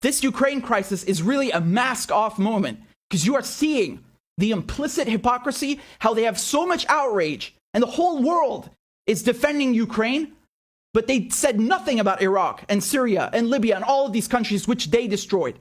This Ukraine crisis is really a mask-off moment because you are seeing the implicit hypocrisy, how they have so much outrage and the whole world is defending Ukraine, but they said nothing about Iraq and Syria and Libya and all of these countries which they destroyed.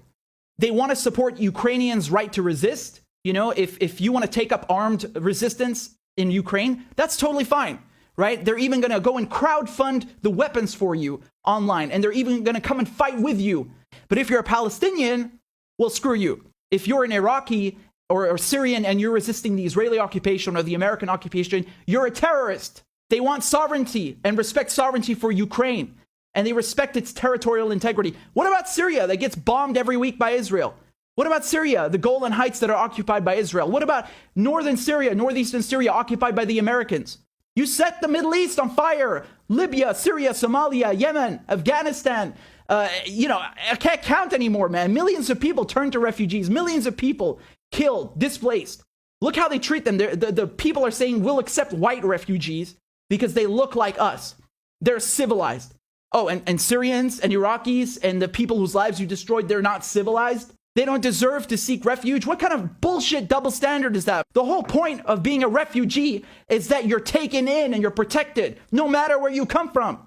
They want to support Ukrainians' right to resist. You know, if you want to take up armed resistance in Ukraine, that's totally fine, right? They're even going to go and crowdfund the weapons for you online, and they're even going to come and fight with you. But if you're a Palestinian, well, screw you. If you're an Iraqi or Syrian and you're resisting the Israeli occupation or the American occupation, you're a terrorist. They want sovereignty and respect sovereignty for Ukraine, and they respect its territorial integrity. What about Syria that gets bombed every week by Israel? What about Syria, the Golan Heights that are occupied by Israel? What about northern Syria, northeastern Syria occupied by the Americans? You set the Middle East on fire. Libya, Syria, Somalia, Yemen, Afghanistan. I can't count anymore, man. Millions of people turned to refugees. Millions of people killed, displaced. Look how they treat them. The people are saying we'll accept white refugees because they look like us. They're civilized. Oh, and Syrians and Iraqis and the people whose lives you destroyed, they're not civilized? They don't deserve to seek refuge? What kind of bullshit double standard is that? The whole point of being a refugee is that you're taken in and you're protected, no matter where you come from.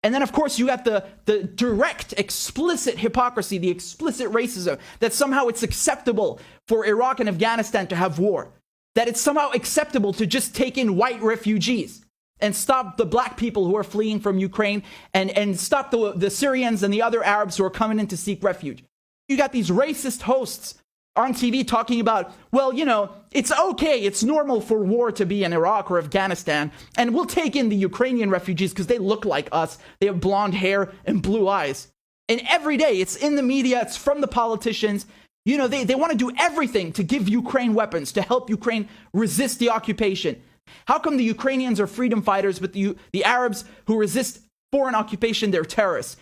And then, of course, you got the direct, explicit hypocrisy, the explicit racism, that somehow it's acceptable for Iraq and Afghanistan to have war. That it's somehow acceptable to just take in white refugees and stop the black people who are fleeing from Ukraine and stop the Syrians and the other Arabs who are coming in to seek refuge. You got these racist hosts on TV talking about, well, you know, it's okay, it's normal for war to be in Iraq or Afghanistan, and we'll take in the Ukrainian refugees because they look like us. They have blonde hair and blue eyes. And every day, it's in the media, it's from the politicians. You know, they want to do everything to give Ukraine weapons, to help Ukraine resist the occupation. How come the Ukrainians are freedom fighters, but the Arabs who resist foreign occupation, they're terrorists?